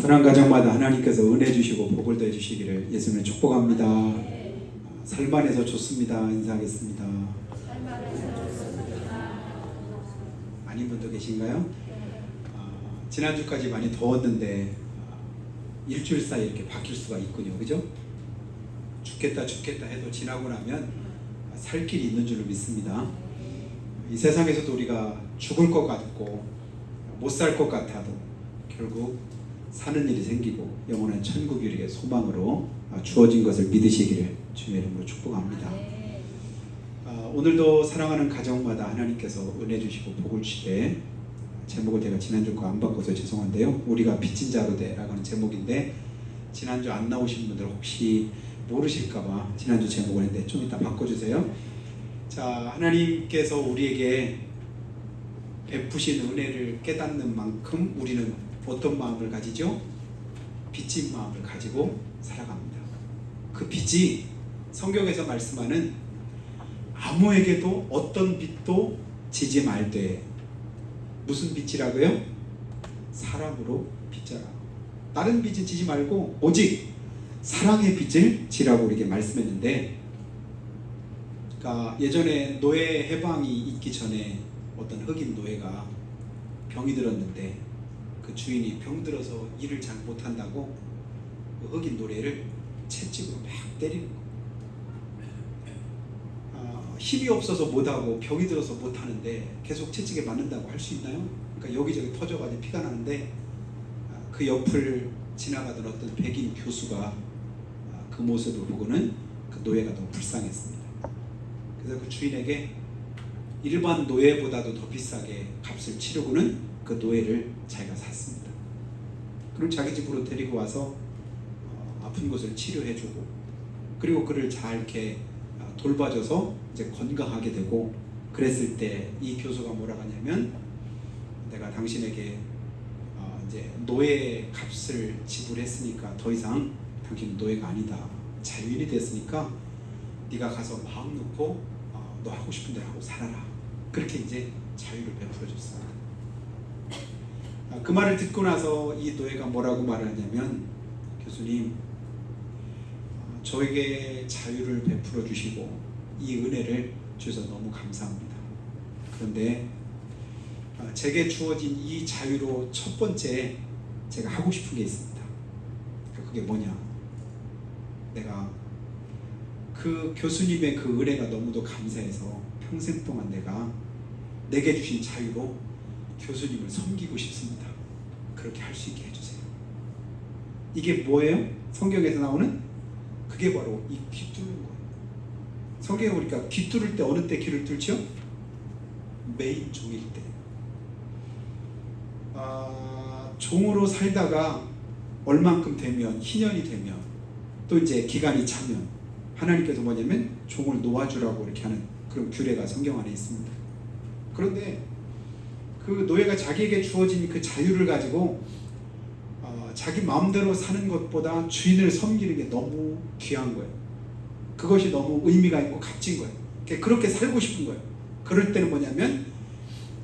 사랑 가정마다 하나님께서 은혜 주시고 복을 더해 주시기를 예수님을 축복합니다. 삶 안에서 좋습니다. 인사하겠습니다. 아닌 분도 계신가요? 지난주까지 많이 더웠는데 일주일 사이에 이렇게 바뀔 수가 있군요. 그죠? 죽겠다 해도 지나고 나면 살 길이 있는 줄로 믿습니다. 이 세상에서도 우리가 죽을 것 같고 못 살 것 같아도 결국 사는 일이 생기고 영원한 천국이 우리에게 소망으로 주어진 것을 믿으시기를 주님의 이름으로 축복합니다. 오늘도 사랑하는 가정마다 하나님께서 은혜 주시고 복을 주시되, 제목을 제가 지난주 거 안 바꿔서 죄송한데요, 우리가 빚진 자로 되라고 하는 제목인데, 지난주 안 나오신 분들 혹시 모르실까봐 지난주 제목을 했는데 좀 이따 바꿔주세요. 자, 하나님께서 우리에게 베푸신 은혜를 깨닫는 만큼 우리는 어떤 마음을 가지죠? 빚진 마음을 가지고 살아갑니다. 그 빚이 성경에서 말씀하는 아무에게도 어떤 빚도 지지 말되, 무슨 빚이라고요? 사랑으로 빚져라. 다른 빚은 지지 말고 오직 사랑의 빚을 지라고 우리에게 말씀했는데, 그러니까 예전에 노예 해방이 있기 전에 어떤 흑인 노예가 병이 들었는데 그 주인이 병 들어서 일을 잘 못한다고 그 흑인 노예를 채찍으로 막 때리는 거예요. 힘이 없어서 못하고 병이 들어서 못하는데 계속 채찍에 맞는다고 할 수 있나요? 그러니까 여기저기 터져가지고 피가 나는데, 그 옆을 지나가던 어떤 백인 교수가 그 모습을 보고는 그 노예가 너무 불쌍했습니다. 그래서 그 주인에게 일반 노예보다도 더 비싸게 값을 치르고는 그 노예를 자기가 샀습니다. 그럼 자기 집으로 데리고 와서 아픈 곳을 치료해주고, 그리고 그를 잘 이렇게 돌봐줘서 이제 건강하게 되고, 그랬을 때 이 교수가 뭐라고 하냐면, 내가 당신에게 이제 노예 값을 지불했으니까 더 이상 당신은 노예가 아니다, 자유인이 됐으니까 네가 가서 마음 놓고 너 하고 싶은 대로 하고 살아라. 그렇게 이제 자유를 베풀어 줬습니다. 그 말을 듣고 나서 이 노예가 뭐라고 말하냐면, 교수님, 저에게 자유를 베풀어 주시고 이 은혜를 주셔서 너무 감사합니다. 그런데 제게 주어진 이 자유로 첫 번째 제가 하고 싶은 게 있습니다. 그게 뭐냐? 내가 그 교수님의 그 은혜가 너무도 감사해서 평생 동안 내게 주신 자유로 교수님을 섬기고 싶습니다. 그렇게 할 수 있게 해주세요. 이게 뭐예요? 성경에서 나오는 그게 바로 이 귀 뚫는 거예요. 성경에 보니까 귀 뚫을 때 어느 때 귀를 뚫죠? 메인 종일 때. 종으로 살다가 얼만큼 되면, 희년이 되면, 또 이제 기간이 차면 하나님께서 뭐냐면 종을 놓아주라고 이렇게 하는 그런 규례가 성경 안에 있습니다. 그런데 그 노예가 자기에게 주어진 그 자유를 가지고 자기 마음대로 사는 것보다 주인을 섬기는 게 너무 귀한 거예요. 그것이 너무 의미가 있고 값진 거예요. 그렇게 살고 싶은 거예요. 그럴 때는 뭐냐면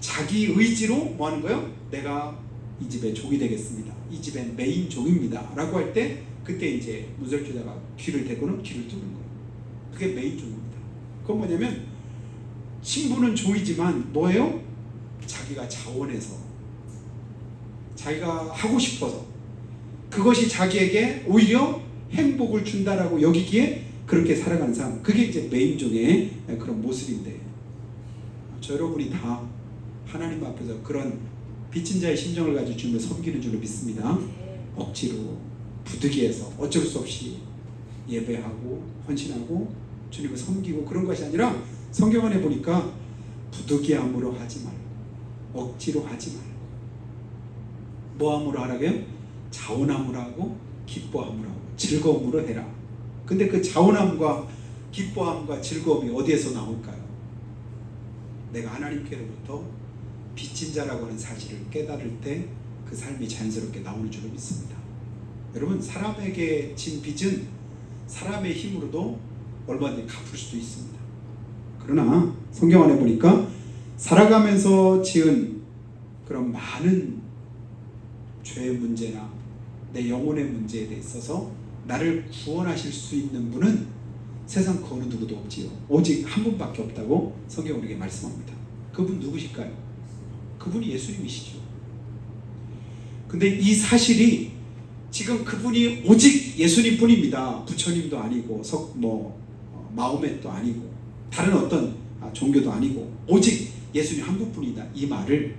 자기 의지로 뭐 하는 거예요? 내가 이 집의 종이 되겠습니다. 이 집의 메인 종입니다. 라고 할 때 그때 이제 문설주자가 귀를 대고는 귀를 뚫는 거예요. 그게 메인 종입니다. 그건 뭐냐면 신부는 종이지만 뭐예요? 자기가 자원해서, 자기가 하고 싶어서, 그것이 자기에게 오히려 행복을 준다라고 여기기에 그렇게 살아가는 사람, 그게 이제 메인종의 그런 모습인데, 저 여러분이 다 하나님 앞에서 그런 빚진 자의 심정을 가지고 주님을 섬기는 줄로 믿습니다. 억지로 부득이해서 어쩔 수 없이 예배하고 헌신하고 주님을 섬기고 그런 것이 아니라, 성경 안에 보니까 부득이함으로 하지 말고, 억지로 하지 말고, 뭐함으로 하라고요? 자원함으로 하고, 기뻐함으로 하고, 즐거움으로 해라. 근데 그 자원함과 기뻐함과 즐거움이 어디에서 나올까요? 내가 하나님께로부터 빚진 자라고 하는 사실을 깨달을 때 그 삶이 자연스럽게 나오는 줄로 믿습니다. 여러분, 사람에게 진 빚은 사람의 힘으로도 얼마든지 갚을 수도 있습니다. 그러나 성경 안에 보니까 살아가면서 지은 그런 많은 죄의 문제나 내 영혼의 문제에 대해 있어서 나를 구원하실 수 있는 분은 세상 그 어느 누구도 없지요. 오직 한 분밖에 없다고 성경 우리에게 말씀합니다. 그분 누구실까요? 그분이 예수님이시죠. 근데 이 사실이 지금 그분이 오직 예수님뿐입니다. 부처님도 아니고 마호멧도 아니고 다른 어떤 종교도 아니고 오직 예수님 한 분뿐이다. 이 말을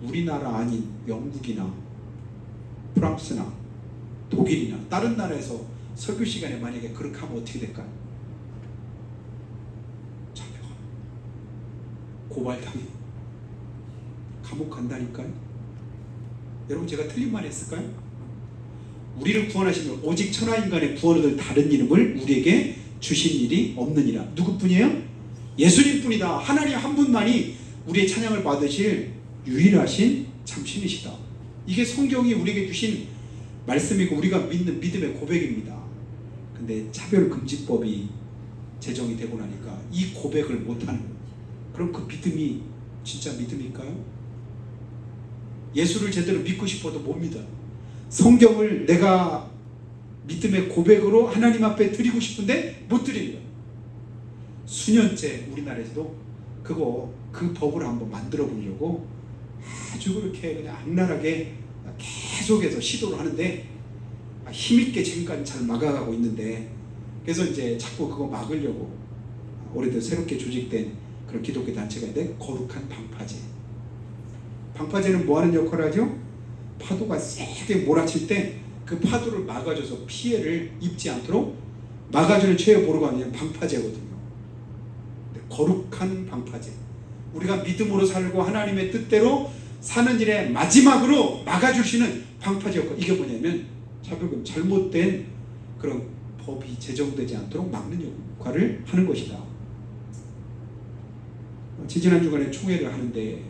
우리나라 아닌 영국이나 프랑스나 독일이나 다른 나라에서 설교 시간에 만약에 그렇게 하면 어떻게 될까요? 잡혀가, 고발당해, 감옥 간다니까요. 여러분, 제가 틀린 말 했을까요? 우리를 구원하시면 오직 천하인간의 구원을 얻을 다른 이름을 우리에게 주신 일이 없느니라. 누구뿐이에요? 예수님뿐이다. 하나님 한 분만이 우리의 찬양을 받으실 유일하신 참신이시다. 이게 성경이 우리에게 주신 말씀이고 우리가 믿는 믿음의 고백입니다. 근데 차별금지법이 제정이 되고 나니까 이 고백을 못하는, 그럼 그 믿음이 진짜 믿음일까요? 예수를 제대로 믿고 싶어도 못 믿어요. 성경을 내가 믿음의 고백으로 하나님 앞에 드리고 싶은데 못 드리는 거예요. 수년째 우리나라에서도 그 법을 한번 만들어 보려고 아주 그렇게 그냥 악랄하게 계속해서 시도를 하는데 힘있게 지금까지 잘 막아가고 있는데, 그래서 이제 자꾸 그거 막으려고 올해도 새롭게 조직된 그런 기독교 단체가 있는데, 거룩한 방파제. 방파제는 뭐 하는 역할을 하죠? 파도가 세게 몰아칠 때 그 파도를 막아줘서 피해를 입지 않도록 막아주는 최후 보루가 그냥 방파제거든요. 거룩한 방파제. 우리가 믿음으로 살고 하나님의 뜻대로 사는 일에 마지막으로 막아줄 수 있는 방파제 역할. 이게 뭐냐면 차별금, 잘못된 그런 법이 제정되지 않도록 막는 역할을 하는 것이다. 지지난 주간에 총회를 하는데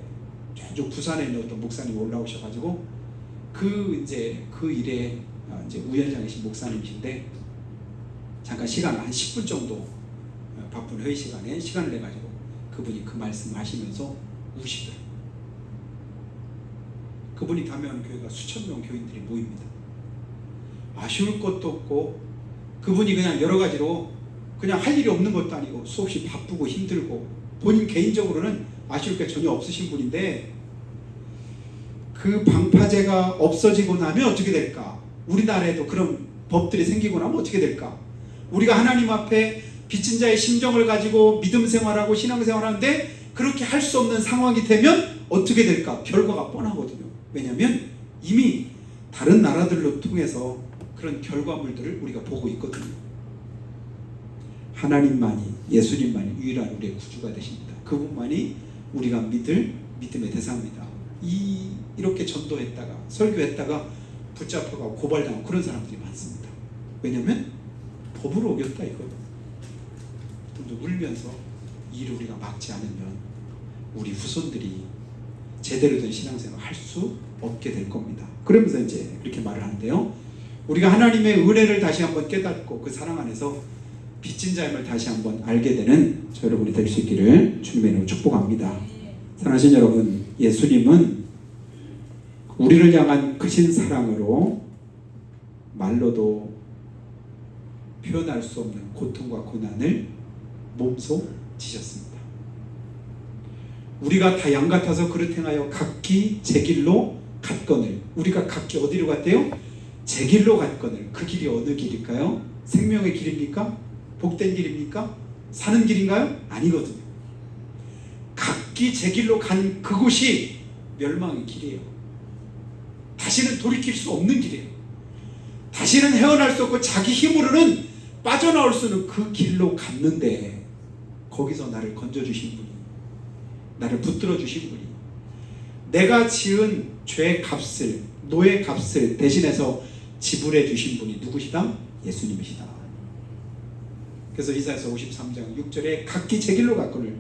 저쪽 부산에 있는 어떤 목사님이 올라오셔가지고 그 일에 이제 우연장이신 목사님이신데, 잠깐 시간 한 10분 정도 바쁜 회의 시간에 시간을 내가지고 그분이 그 말씀을 하시면서 우시더라고요. 그분이 담임하는 교회가 수천 명 교인들이 모입니다. 아쉬울 것도 없고 그분이 그냥 여러 가지로 그냥 할 일이 없는 것도 아니고 수없이 바쁘고 힘들고 본인 개인적으로는 아쉬울 게 전혀 없으신 분인데, 그 방파제가 없어지고 나면 어떻게 될까? 우리나라에도 그런 법들이 생기고 나면 어떻게 될까? 우리가 하나님 앞에 빚진 자의 심정을 가지고 믿음 생활하고 신앙 생활하는데 그렇게 할 수 없는 상황이 되면 어떻게 될까? 결과가 뻔하거든요. 왜냐하면 이미 다른 나라들로 통해서 그런 결과물들을 우리가 보고 있거든요. 하나님만이, 예수님만이 유일한 우리의 구주가 되십니다. 그분만이 우리가 믿을 믿음의 대상입니다. 이렇게 전도했다가 설교했다가 붙잡혀가고 고발당하고 그런 사람들이 많습니다. 왜냐하면 법을 어겼다 이거예요. 울면서 이 일을 우리가 막지 않으면 우리 후손들이 제대로 된 신앙생활을 할 수 없게 될 겁니다. 그러면서 이제 그렇게 말을 하는데요. 우리가 하나님의 은혜를 다시 한번 깨닫고 그 사랑 안에서 빚진 자임을 다시 한번 알게 되는 저 여러분이 될 수 있기를 주님의 이름으로 축복합니다. 사랑하신 여러분, 예수님은 우리를 향한 크신 사랑으로 말로도 표현할 수 없는 고통과 고난을 몸소 지셨습니다. 우리가 다 양 같아서 그릇 행하여 각기 제 길로 갔거늘. 우리가 각기 어디로 갔대요? 제 길로 갔거늘. 그 길이 어느 길일까요? 생명의 길입니까? 복된 길입니까? 사는 길인가요? 아니거든요. 각기 제 길로 간 그곳이 멸망의 길이에요. 다시는 돌이킬 수 없는 길이에요. 다시는 헤어날 수 없고 자기 힘으로는 빠져나올 수 없는 그 길로 갔는데, 거기서 나를 건져주신 분이, 나를 붙들어 주신 분이, 내가 지은 죄 값을, 노예 값을 대신해서 지불해 주신 분이 누구시다? 예수님이시다. 그래서 이사야서 53장 6절에 각기 제 길로 갔거늘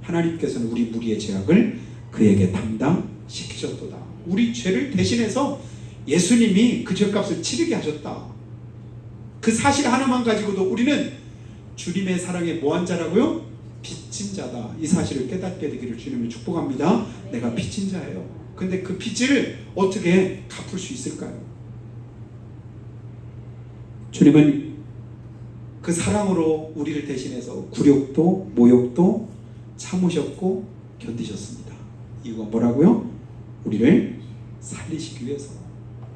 하나님께서는 우리 무리의 죄악을 그에게 담당시키셨도다. 우리 죄를 대신해서 예수님이 그 죄값을 치르게 하셨다. 그 사실 하나만 가지고도 우리는 주님의 사랑에 뭐한 자라고요? 빚진 자다. 이 사실을 깨닫게 되기를 주님을 축복합니다. 내가 빚진 자예요. 근데 그 빚을 어떻게 갚을 수 있을까요? 주님은 그 사랑으로 우리를 대신해서 굴욕도 모욕도 참으셨고 견디셨습니다. 이유가 뭐라고요? 우리를 살리시기 위해서.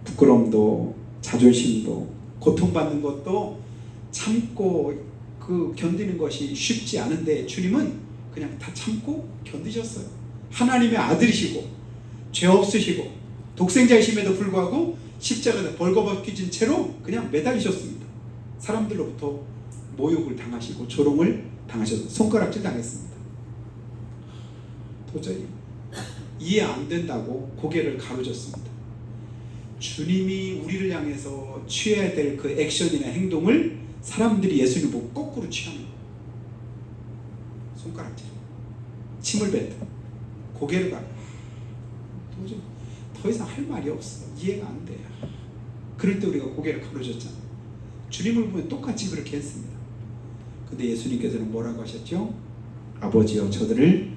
부끄러움도 자존심도 고통받는 것도 참고 그 견디는 것이 쉽지 않은데 주님은 그냥 다 참고 견디셨어요. 하나님의 아들이시고 죄 없으시고 독생자이심에도 불구하고 십자가에 벌거벗겨진 채로 그냥 매달리셨습니다. 사람들로부터 모욕을 당하시고 조롱을 당하셔서 손가락질 당했습니다. 도저히 이해 안 된다고 고개를 가로졌습니다. 주님이 우리를 향해서 취해야 될 그 액션이나 행동을 사람들이 예수님 보고 거꾸로 취하는 거예요. 손가락질, 침을 뱉고 고개를 가로. 도저히 더 이상 할 말이 없어. 이해가 안 돼. 그럴 때 우리가 고개를 가로졌잖아요. 주님을 보면 똑같이 그렇게 했습니다. 근데 예수님께서는 뭐라고 하셨죠? 아버지여 저들을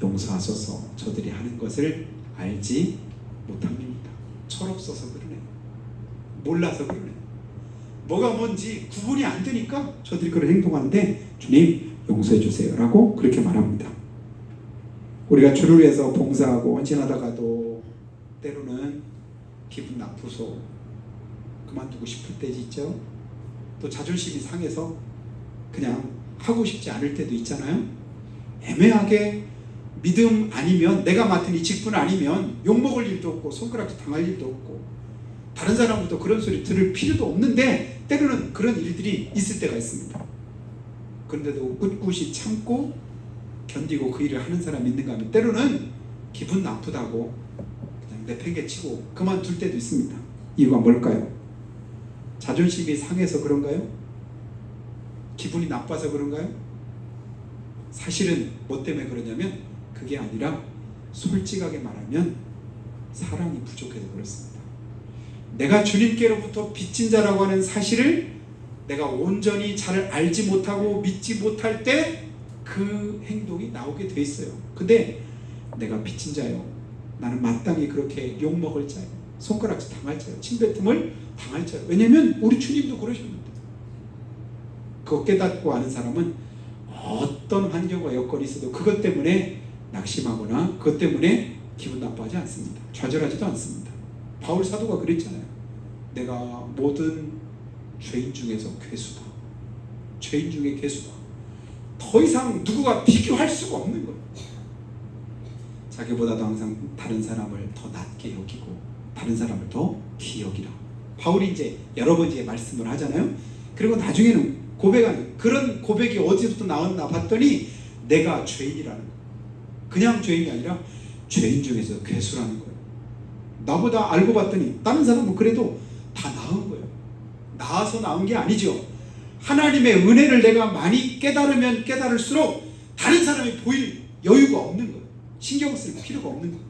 용서하소서. 저들이 하는 것을 알지 못합니다. 철없어서 그러네. 몰라서 그러네. 뭐가 뭔지 구분이 안 되니까 저들이 그런 행동하는데 주님 용서해 주세요 라고 그렇게 말합니다. 우리가 주를 위해서 봉사하고 헌신하다가도 때로는 기분 나쁘소 그만두고 싶을 때도 있죠. 또 자존심이 상해서 그냥 하고 싶지 않을 때도 있잖아요. 애매하게 믿음 아니면 내가 맡은 이 직분 아니면 욕먹을 일도 없고 손가락질 당할 일도 없고 다른 사람부터 그런 소리 들을 필요도 없는데 때로는 그런 일들이 있을 때가 있습니다. 그런데도 꿋꿋이 참고 견디고 그 일을 하는 사람이 있는가 하면 때로는 기분 나쁘다고 그냥 내팽개치고 그만둘 때도 있습니다. 이유가 뭘까요? 자존심이 상해서 그런가요? 기분이 나빠서 그런가요? 사실은 뭐 때문에 그러냐면 그게 아니라 솔직하게 말하면 사랑이 부족해서 그렇습니다. 내가 주님께로부터 빚진 자라고 하는 사실을 내가 온전히 잘 알지 못하고 믿지 못할 때 그 행동이 나오게 돼 있어요. 근데 내가 빚진 자요. 나는 마땅히 그렇게 욕먹을 자요. 손가락질 당할 자요. 침뱉음을 당할 자요. 왜냐면 우리 주님도 그러셨는데. 그거 깨닫고 아는 사람은 어떤 환경과 여건이 있어도 그것 때문에 낙심하거나 그것 때문에 기분 나빠하지 않습니다. 좌절하지도 않습니다. 바울 사도가 그랬잖아요. 내가 모든 죄인 중에서 괴수다. 죄인 중에 괴수다. 더 이상 누구가 비교할 수가 없는 거예요. 자기보다도 항상 다른 사람을 더 낮게 여기고 다른 사람을 더 귀여기라. 바울이 이제 여러 번 이제 말씀을 하잖아요. 그리고 나중에는 고백하는 그런 고백이 어디서부터 나왔나 봤더니 내가 죄인이라는 거예요. 그냥 죄인이 아니라 죄인 중에서 괴수라는 거예요. 나보다 알고 봤더니 다른 사람은 그래도 다 나은 거예요. 나아서 나은 게 아니죠. 하나님의 은혜를 내가 많이 깨달으면 깨달을수록 다른 사람이 보일 여유가 없는 거예요. 신경 쓸 필요가 없는 거예요.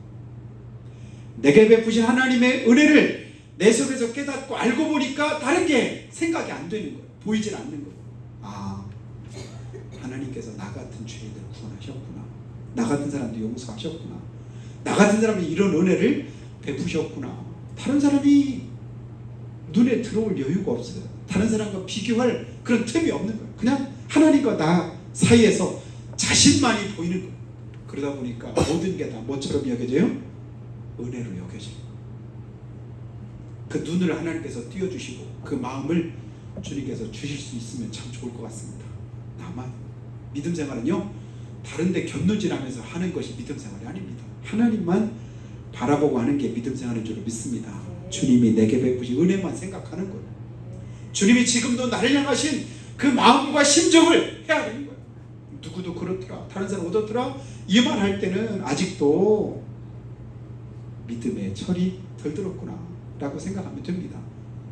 내게 베푸신 하나님의 은혜를 내 속에서 깨닫고 알고 보니까 다른 게 생각이 안 되는 거예요. 보이질 않는 거예요. 아, 하나님께서 나 같은 죄인을 구원하셨구나. 나 같은 사람도 용서하셨구나. 나 같은 사람이 이런 은혜를 베푸셨구나. 다른 사람이 눈에 들어올 여유가 없어요. 다른 사람과 비교할 그런 틈이 없는 거예요. 그냥 하나님과 나 사이에서 자신만이 보이는 거예요. 그러다 보니까 모든 게 다 뭐처럼 여겨져요? 은혜로 여겨져요. 그 눈을 하나님께서 띄워주시고 그 마음을 주님께서 주실 수 있으면 참 좋을 것 같습니다. 나만 믿음 생활은요 다른 데 견눈질하면서 하는 것이 믿음 생활이 아닙니다. 하나님만 바라보고 하는 게 믿음 생활인 줄 믿습니다. 주님이 내게 베푸신 은혜만 생각하는 거예요. 주님이 지금도 나를 향하신 그 마음과 심정을 해야 되는 거예요. 누구도 그렇더라, 다른 사람 어떻더라 이 말 할 때는 아직도 믿음의 철이 덜 들었구나 라고 생각하면 됩니다.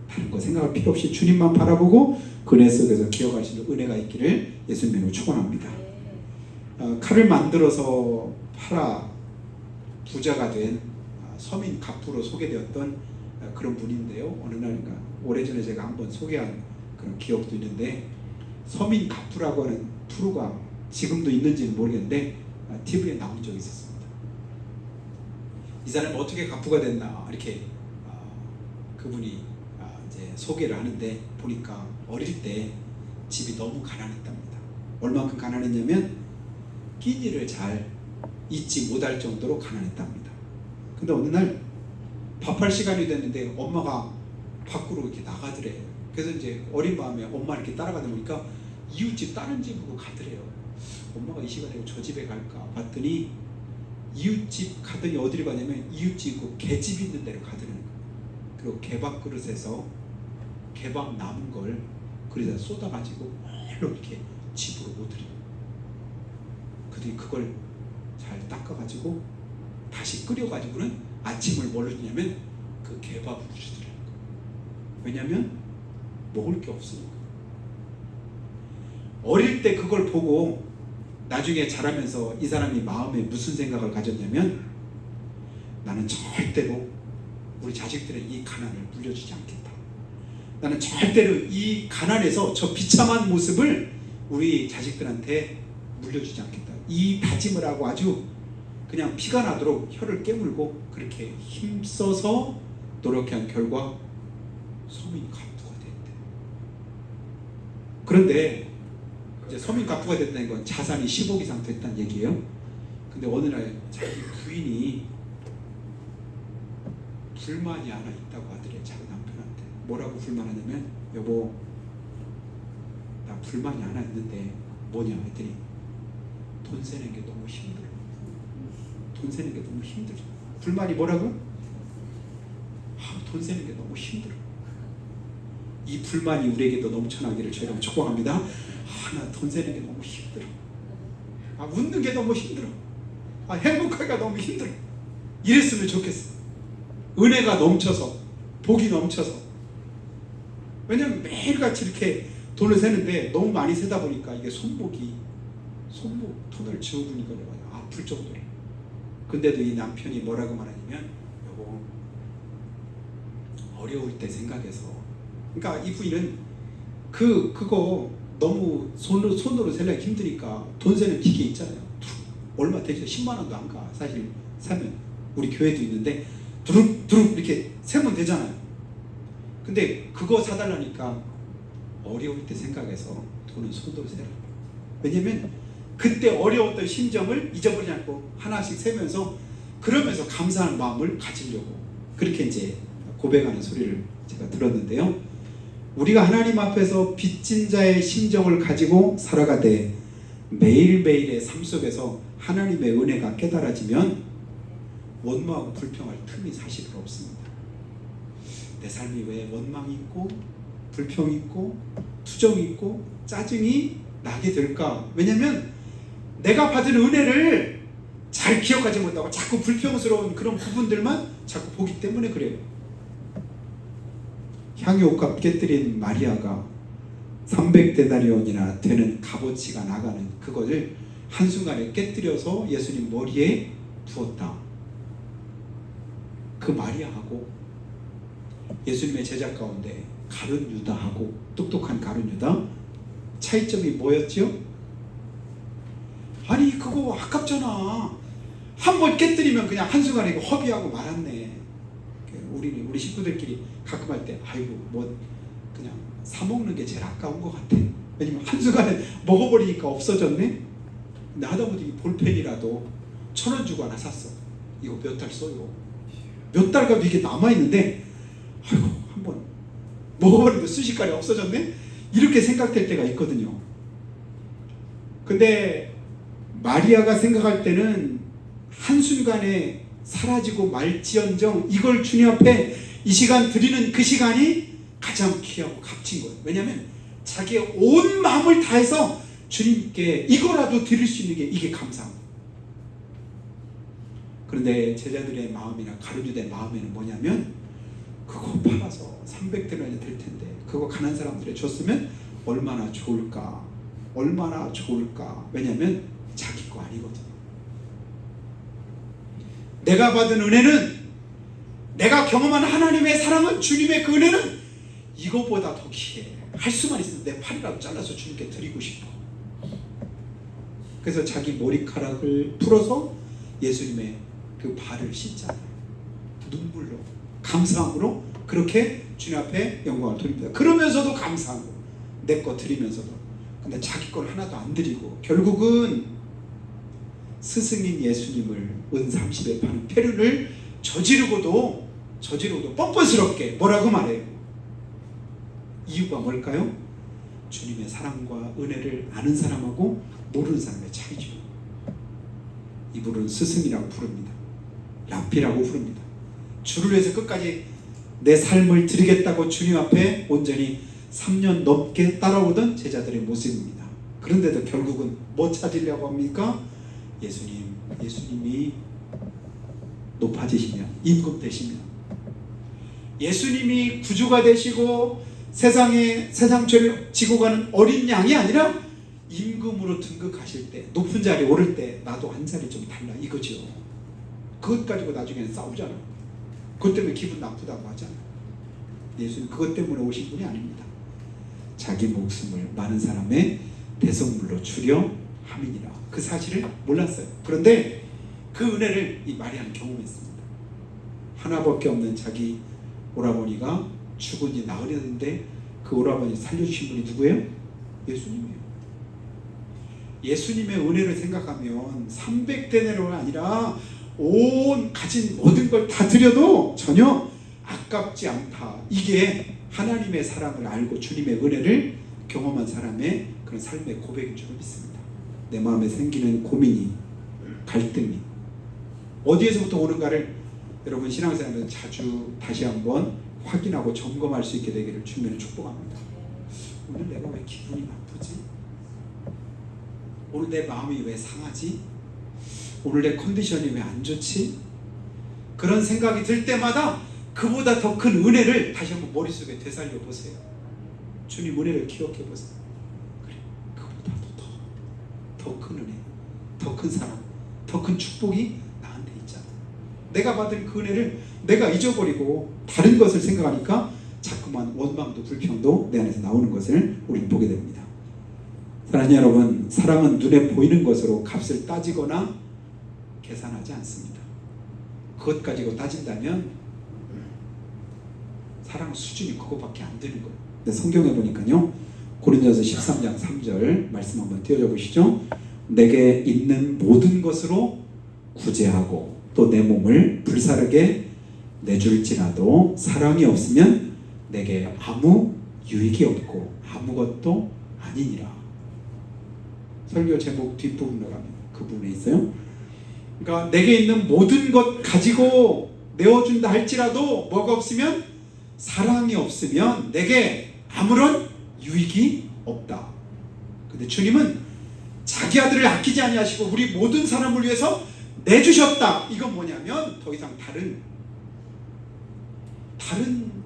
다른 거 생각할 필요 없이 주님만 바라보고 그 은혜 속에서 기억하시는 은혜가 있기를 예수님으로 축원합니다. 칼을 만들어서 팔아 부자가 된 서민 갑부로 소개되었던 그런 분인데요. 어느 날인가 오래전에 제가 한번 소개한 그런 기억도 있는데 서민 갑부라고 하는 프로가 지금도 있는지는 모르겠는데 TV에 나온 적이 있었습니다. 이 사람이 어떻게 갑부가 됐나 이렇게 그분이 이제 소개를 하는데 보니까 어릴 때 집이 너무 가난했답니다. 얼마큼 가난했냐면 끼니를 잘 잊지 못할 정도로 가난했답니다. 근데 어느 날 밥할 시간이 됐는데 엄마가 밖으로 이렇게 나가더래요. 그래서 이제 어린 마음에 엄마 이렇게 따라가다 보니까 이웃집 다른 집으로 가더래요. 엄마가 이 시간에 저 집에 갈까 봤더니 이웃집 가더니 어디로 가냐면 이웃집 그 개집 있는 데로 가더라는 거예요. 그리고 개밥 그릇에서 개밥 남은 걸 그릇에 쏟아가지고 이렇게 집으로 오더래요. 그들이 그걸 잘 닦아가지고 다시 끓여가지고는 아침을 뭘로 주냐면 그 개밥을 주더라는 거예요. 왜냐면 먹을 게 없으니까. 어릴 때 그걸 보고 나중에 자라면서 이 사람이 마음에 무슨 생각을 가졌냐면 나는 절대로 우리 자식들의 이 가난을 물려주지 않겠다. 나는 절대로 이 가난에서 저 비참한 모습을 우리 자식들한테 물려주지 않겠다. 이 다짐을 하고 아주 그냥 피가 나도록 혀를 깨물고 그렇게 힘써서 노력한 결과 서민 갑부가 됐대. 그런데 이제 서민 갑부가 됐다는 건 자산이 10억 이상 됐다는 얘기예요. 근데 어느 날 자기 부인이 불만이 하나 있다고 하더래. 자기 남편한테 뭐라고 불만하냐면 여보 나 불만이 하나 있는데 뭐냐 했더니 돈 세는 게 너무 힘들어. 돈 세는 게 너무 힘들어. 불만이 뭐라고? 돈 세는 게 너무 힘들어. 이 불만이 우리에게도 넘쳐나기를 저희가 축복합니다. 나 돈 세는 게 너무 힘들어. 웃는 게 너무 힘들어. 행복하기가 너무 힘들어. 이랬으면 좋겠어. 은혜가 넘쳐서, 복이 넘쳐서. 왜냐면 매일같이 이렇게 돈을 세는데 너무 많이 세다 보니까 이게 손목 돈을 지워보니까 아플 정도로. 근데도 이 남편이 뭐라고 말하냐면 여보 어려울 때 생각해서, 그러니까 이 부인은 그거 너무 손으로 세려기 힘드니까 돈 세는 기계 있잖아요. 얼마 되죠? 10만 원도 안 가. 사실 사면 우리 교회도 있는데 두룩두룩 이렇게 세면 되잖아요. 근데 그거 사달라니까 어려울 때 생각해서 돈은 손으로 세라. 왜냐면 그때 어려웠던 심정을 잊어버리지 않고 하나씩 세면서 그러면서 감사하는 마음을 가지려고 그렇게 이제 고백하는 소리를 제가 들었는데요. 우리가 하나님 앞에서 빚진 자의 심정을 가지고 살아가되 매일매일의 삶 속에서 하나님의 은혜가 깨달아지면 원망하고 불평할 틈이 사실은 없습니다. 내 삶이 왜 원망이 있고 불평이 있고 투정이 있고 짜증이 나게 될까? 왜냐면 내가 받은 은혜를 잘 기억하지 못하고 자꾸 불평스러운 그런 부분들만 자꾸 보기 때문에 그래요. 향유옥합 깨뜨린 마리아가 300데나리온이나 되는 값어치가 나가는 그것을 한순간에 깨뜨려서 예수님 머리에 부었다. 그 마리아하고 예수님의 제자 가운데 가룟 유다하고 똑똑한 가룟 유다 차이점이 뭐였죠? 아니 그거 아깝잖아. 한번 깨뜨리면 그냥 한순간에 이거 허비하고 말았네. 우리 식구들끼리 가끔 할 때 아이고 뭐 그냥 사 먹는 게 제일 아까운 것 같아. 왜냐면 한순간에 먹어버리니까 없어졌네. 근데 하다못해 볼펜이라도 1,000원 주고 하나 샀어. 이거 몇 달 써요. 몇 달 가도 이게 남아있는데 아이고 한번 먹어버리는데 순식간에 없어졌네. 이렇게 생각될 때가 있거든요. 근데 마리아가 생각할 때는 한순간에 사라지고 말지언정 이걸 주님 앞에 이 시간 드리는 그 시간이 가장 귀하고 값진 거예요. 왜냐하면 자기의 온 마음을 다해서 주님께 이거라도 드릴 수 있는 게 이게 감사합니다. 그런데 제자들의 마음이나 가룟유다의 마음에는 뭐냐면 그거 팔아서 300데나리 될 텐데 그거 가난 사람들에 줬으면 얼마나 좋을까. 얼마나 좋을까. 왜냐하면 자기 거 아니거든요. 내가 받은 은혜는, 내가 경험한 하나님의 사랑은, 주님의 그 은혜는 이거보다 더 귀해. 할 수만 있으면 내 팔이라도 잘라서 주님께 드리고 싶어. 그래서 자기 머리카락을 풀어서 예수님의 그 발을 씻잖아요. 눈물로, 감사함으로 그렇게 주님 앞에 영광을 돌립니다. 그러면서도 감사하고 내 거 드리면서도. 근데 자기 걸 하나도 안 드리고 결국은 스승인 예수님을 은 30에 파는 폐륜을 저지르고도 뻔뻔스럽게 뭐라고 말해요? 이유가 뭘까요? 주님의 사랑과 은혜를 아는 사람하고 모르는 사람의 차이죠. 이분은 스승이라고 부릅니다. 랍비라고 부릅니다. 주를 위해서 끝까지 내 삶을 드리겠다고 주님 앞에 온전히 3년 넘게 따라오던 제자들의 모습입니다. 그런데도 결국은 뭐 찾으려고 합니까? 예수님이 높아지시면, 임금 되시면, 예수님이 구주가 되시고 세상 죄를 지고 가는 어린 양이 아니라 임금으로 등극하실 때, 높은 자리에 오를 때 나도 한 자리 좀 달라 이거죠. 그것 가지고 나중에는 싸우잖아. 그것 때문에 기분 나쁘다고 하잖아. 예수님 그것 때문에 오신 분이 아닙니다. 자기 목숨을 많은 사람의 대속물로 주려 함이니라. 그 사실을 몰랐어요. 그런데 그 은혜를 이 마리아는 경험했습니다. 하나밖에 없는 자기 오라버니가 죽은 지 나흘이었는데 그 오라버니 살려주신 분이 누구예요? 예수님이에요. 예수님의 은혜를 생각하면 300데나리온이 아니라 온 가진 모든 걸 다 드려도 전혀 아깝지 않다. 이게 하나님의 사랑을 알고 주님의 은혜를 경험한 사람의 그런 삶의 고백인 줄 믿습니다. 내 마음에 생기는 고민이, 갈등이 어디에서부터 오는가를 여러분 신앙생활에서 자주 다시 한번 확인하고 점검할 수 있게 되기를 주님을 축복합니다. 오늘 내가 왜 기분이 나쁘지? 오늘 내 마음이 왜 상하지? 오늘 내 컨디션이 왜 안 좋지? 그런 생각이 들 때마다 그보다 더 큰 은혜를 다시 한번 머릿속에 되살려 보세요. 주님 은혜를 기억해 보세요. 그래, 그보다도 더 큰 은혜, 더 큰 사랑, 더 큰 축복이 나한테 있잖아. 내가 받은 그 은혜를 내가 잊어버리고 다른 것을 생각하니까 자꾸만 원망도 불평도 내 안에서 나오는 것을 우리는 보게 됩니다. 사랑하는 여러분, 사랑은 눈에 보이는 것으로 값을 따지거나 계산하지 않습니다. 그것 가지고 따진다면 사랑 수준이 그거밖에 안 되는 거예요. 근데 성경에 보니까요, 고린도서 13장 3절 말씀 한번 띄워줘 보시죠. 내게 있는 모든 것으로 구제하고 또 내 몸을 불사르게 내줄지라도 사랑이 없으면 내게 아무 유익이 없고 아무것도 아니니라. 설교 제목 뒷부분으로 가면 그 부분에 있어요. 그러니까 내게 있는 모든 것 가지고 내어준다 할지라도 뭐가 없으면, 사랑이 없으면 내게 아무런 유익이 없다. 근데 주님은 자기 아들을 아끼지 아니하시고 우리 모든 사람을 위해서 내주셨다. 이건 뭐냐면 더 이상 다른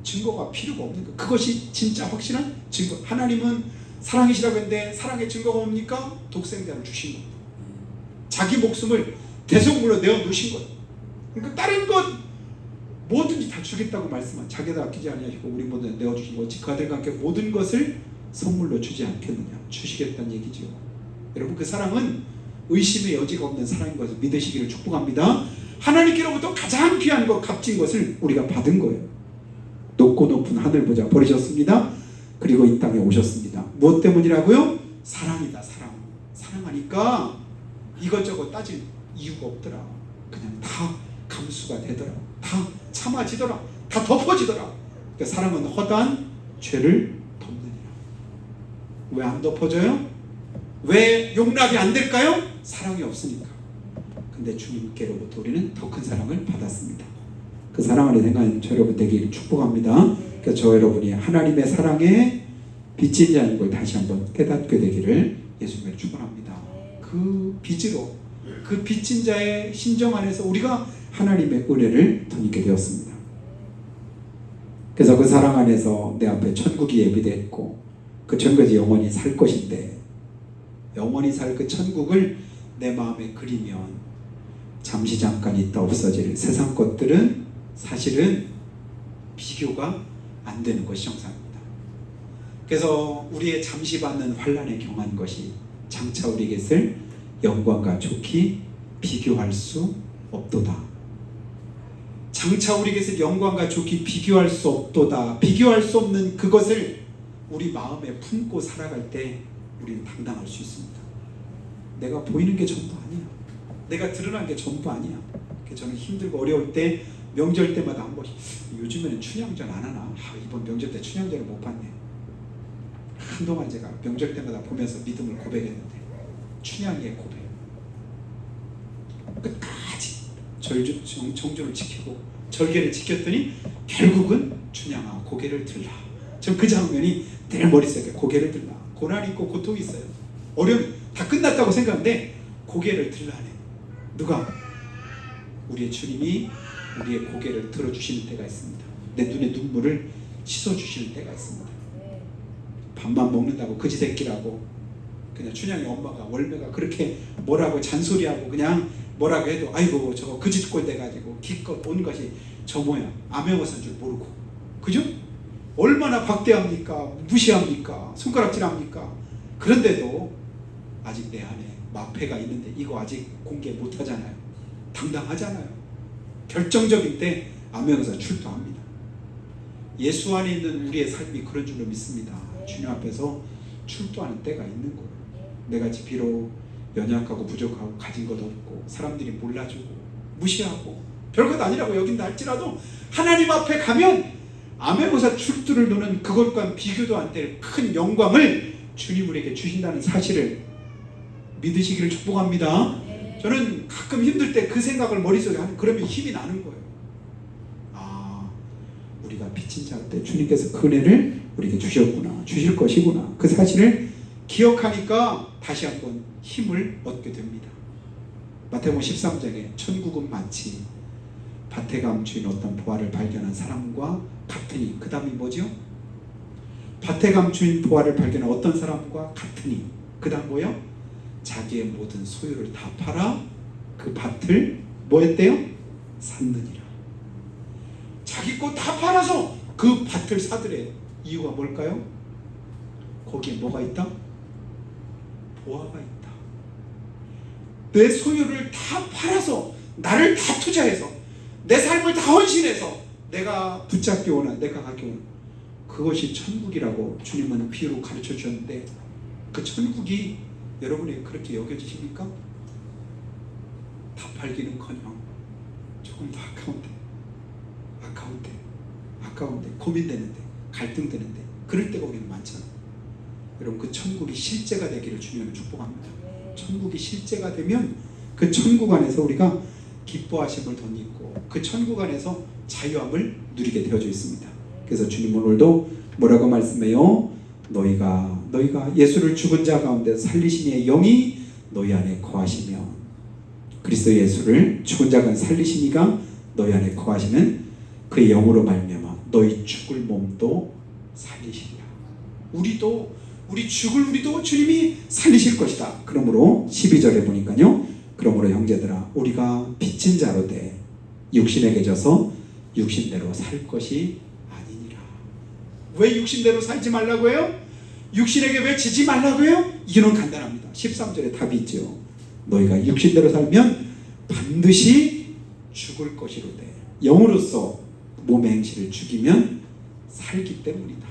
증거가 필요가 없는 거. 그것이 진짜 확실한 증거. 하나님은 사랑이시라고 했는데 사랑의 증거가 뭡니까? 독생자를 주신 겁니다. 자기 목숨을 대속물로 내어놓으신 것. 그러니까 다른 것 뭐든지 다 주겠다고 말씀한, 자기도 아끼지 아니하시고 우리 모든 내어주신 것, 그 아들과 함께 모든 것을 선물로 주지 않겠느냐. 주시겠다는 얘기죠. 여러분, 그 사랑은 의심의 여지가 없는 사랑인 것을 믿으시기를 축복합니다. 하나님께로부터 가장 귀한 것, 값진 것을 우리가 받은 거예요. 높고 높은 하늘 보좌 버리셨습니다. 그리고 이 땅에 오셨습니다. 무엇 때문이라고요? 사랑이다. 사랑하니까 이것저것 따질 이유가 없더라. 그냥 다 감수가 되더라. 다 참아지더라. 다 덮어지더라. 그러니까 사랑은 허다한 죄를 덮느니라. 왜 안 덮어져요? 왜 용납이 안 될까요? 사랑이 없으니까. 근데 주님께로부터 우리는 더 큰 사랑을 받았습니다. 그 사랑 안에 생각하는 저 여러분 되기를 축복합니다. 그러니까 저 여러분이 하나님의 사랑에 빚진 자인 걸 다시 한번 깨닫게 되기를 예수님을 축원합니다. 그 빚으로, 그 빚진 자의 심정 안에서 우리가 하나님의 은혜를 덧입게 되었습니다. 그래서 그 사랑 안에서 내 앞에 천국이 예비됐고 그 천국에서 영원히 살 것인데, 영원히 살 그 천국을 내 마음에 그리면 잠시 잠깐 있다 없어질 세상 것들은 사실은 비교가 안 되는 것이 정상입니다. 그래서 우리의 잠시 받는 환난에 경한 것이 장차 우리에게 있을 영광과 좋기 비교할 수 없도다. 장차 우리에게서 영광과 좋기 비교할 수 없도다. 비교할 수 없는 그것을 우리 마음에 품고 살아갈 때 우리는 당당할 수 있습니다. 내가 보이는 게 전부 아니야. 내가 드러난 게 전부 아니야. 저는 힘들고 어려울 때 명절 때마다 한 번씩, 요즘에는 춘향전 안 하나? 이번 명절 때 춘향전을 못 봤네. 한동안 제가 명절 때마다 보면서 믿음을 고백했는데, 춘향의 고백, 끝까지 정주를 지키고 절개를 지켰더니 결국은 춘향아 고개를 들라. 전 그 장면이 내 머릿속에, 고개를 들라. 고난이 있고 고통이 있어요. 어려움 다 끝났다고 생각하는데 고개를 들라네. 누가? 우리의 주님이 우리의 고개를 들어주시는 때가 있습니다. 내 눈의 눈물을 씻어주시는 때가 있습니다. 밥만 먹는다고 거지 새끼라고 그냥 춘향이 엄마가, 월매가 그렇게 뭐라고 잔소리하고 그냥 뭐라고 해도 아이고 저거 거짓골 돼가지고 기껏 온 것이 저 모양 암행어사인 줄 모르고, 그죠? 얼마나 박대합니까? 무시합니까? 손가락질합니까? 그런데도 아직 내 안에 마패가 있는데 이거 아직 공개 못하잖아요. 당당하잖아요. 결정적인 때 암행어사 출두합니다. 예수 안에 있는 우리의 삶이 그런 줄로 믿습니다. 주님 앞에서 출두하는 때가 있는 거예요. 내가 비록 연약하고 부족하고 가진 것 없고 사람들이 몰라주고 무시하고 별것 아니라고 여긴다 할지라도 하나님 앞에 가면 암행어사 출두를 노는 그것과 비교도 안 될 큰 영광을 주님 우리에게 주신다는 사실을 믿으시기를 축복합니다. 저는 가끔 힘들 때 그 생각을 머릿속에 하면 그러면 힘이 나는 거예요. 우리가 빚진 자 때 주님께서 그 은혜를 우리에게 주셨구나, 주실 것이구나, 그 사실을 기억하니까 다시 한번 힘을 얻게 됩니다. 마태복음 13장에 천국은 마치 밭에 감추인 어떤 보화를 발견한 사람과 같으니, 그 다음이 뭐죠? 밭에 감추인 보화를 발견한 어떤 사람과 같으니, 그 다음 뭐요? 자기의 모든 소유를 다 팔아 그 밭을 뭐 했대요? 샀느니라. 자기 것 다 팔아서 그 밭을 사들여요. 이유가 뭘까요? 거기에 뭐가 있다? 보화가 있다. 내 소유를 다 팔아서, 나를 다 투자해서, 내 삶을 다 헌신해서 내가 붙잡기 원한, 내가 갖기 원한 그것이 천국이라고 주님은 비유로 가르쳐 주셨는데, 그 천국이 여러분에게 그렇게 여겨지십니까? 다 팔기는커녕 조금 더 아까운데 고민되는데 갈등되는데 그럴 때가 우리는 많잖아요. 여러분, 그 천국이 실제가 되기를 주님은 축복합니다. 천국이 실제가 되면 그 천국 안에서 우리가 기뻐하심을 덧입고 그 천국 안에서 자유함을 누리게 되어져 있습니다. 그래서 주님 오늘도 뭐라고 말씀해요? 너희가 예수를 죽은 자 가운데 살리신 이의 영이 너희 안에 거하시면, 그리스도 예수를 죽은 자 가운데 살리신 이가 너희 안에 거하시면 그의 영으로 말미암아 너희 죽을 몸도 살리시리라. 우리 죽을 우리도 주님이 살리실 것이다. 그러므로 12절에 보니까요, 그러므로 형제들아 우리가 빚진 자로 돼 육신에게 져서 육신대로 살 것이 아니니라. 왜 육신대로 살지 말라고 해요? 육신에게 왜 지지 말라고 해요? 이유는 간단합니다. 13절에 답이 있죠. 너희가 육신대로 살면 반드시 죽을 것이로되 영으로서 몸의 행실을 죽이면 살기 때문이다.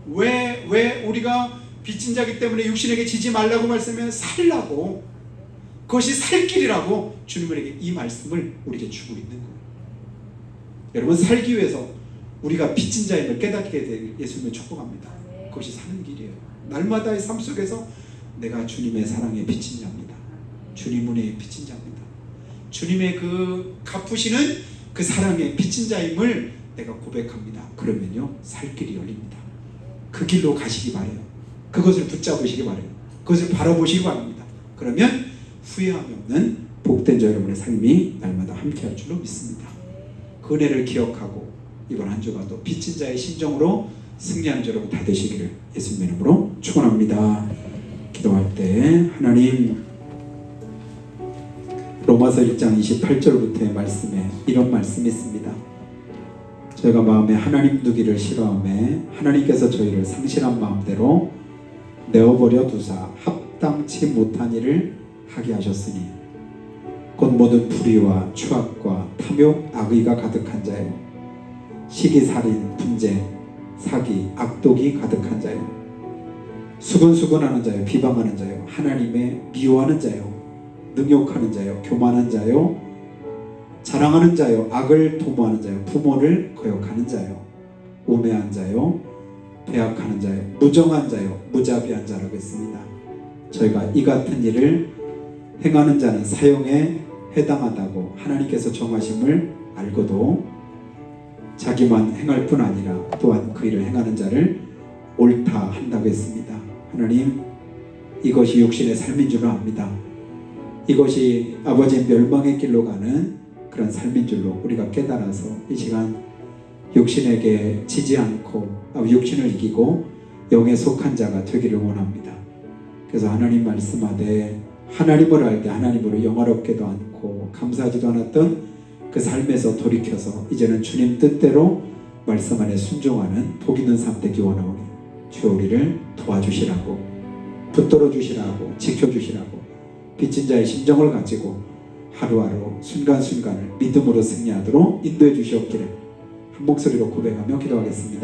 왜 우리가 빚진 자기 때문에 육신에게 지지 말라고 말씀하면 살라고, 그것이 살 길이라고 주님에게 이 말씀을 우리에게 주고 있는 거예요. 여러분, 살기 위해서 우리가 빚진 자임을 깨닫게 될 예수님을 축복합니다. 그것이 사는 길이에요. 날마다의 삶 속에서 내가 주님의 사랑에 빚진 자입니다. 주님 은혜에 빚진 자입니다. 주님의 그 갚으시는 그 사랑에 빚진 자임을 내가 고백합니다. 그러면요, 살 길이 열립니다. 그 길로 가시기 바래요. 그것을 붙잡으시기 바래요. 그것을 바라보시기 바랍니다. 그러면 후회함이 없는 복된 자 여러분의 삶이 날마다 함께할 줄로 믿습니다. 그 은혜를 기억하고 이번 한 주가 또 빚진 자의 심정으로 승리하는 여러분 다 되시기를 예수님의 이름으로 축원합니다. 기도할 때 하나님, 로마서 1장 28절부터의 말씀에 이런 말씀이 있습니다. 저희가 마음에 하나님 두기를 싫어하며 하나님께서 저희를 상실한 마음대로 내어버려 두사 합당치 못한 일을 하게 하셨으니 곧 모든 불의와 추악과 탐욕, 악의가 가득한 자요. 시기살인, 분쟁, 사기, 악독이 가득한 자요. 수근수근하는 자요. 비방하는 자요. 하나님의 미워하는 자요. 능욕하는 자요. 교만한 자요. 자랑하는 자요. 악을 도모하는 자요. 부모를 거역하는 자요. 우매한 자요. 배악하는 자요. 무정한 자요. 무자비한 자라고 했습니다. 저희가 이 같은 일을 행하는 자는 사형에 해당한다고 하나님께서 정하심을 알고도 자기만 행할 뿐 아니라 또한 그 일을 행하는 자를 옳다 한다고 했습니다. 하나님, 이것이 육신의 삶인 줄로 압니다. 이것이 아버지의 멸망의 길로 가는 그런 삶인 줄로 우리가 깨달아서 이 시간 육신에게 지지 않고 육신을 이기고 영에 속한 자가 되기를 원합니다. 그래서 하나님 말씀하되 하나님을 알게 하나님으로 영화롭게도 않고 감사하지도 않았던 그 삶에서 돌이켜서 이제는 주님 뜻대로 말씀 안에 순종하는 복 있는 삶 되기 원하오니 주여 우리를 도와주시라고, 붙들어 주시라고, 지켜주시라고 빚진 자의 심정을 가지고 하루하루 순간순간을 믿음으로 승리하도록 인도해 주시옵기를 한 목소리로 고백하며 기도하겠습니다.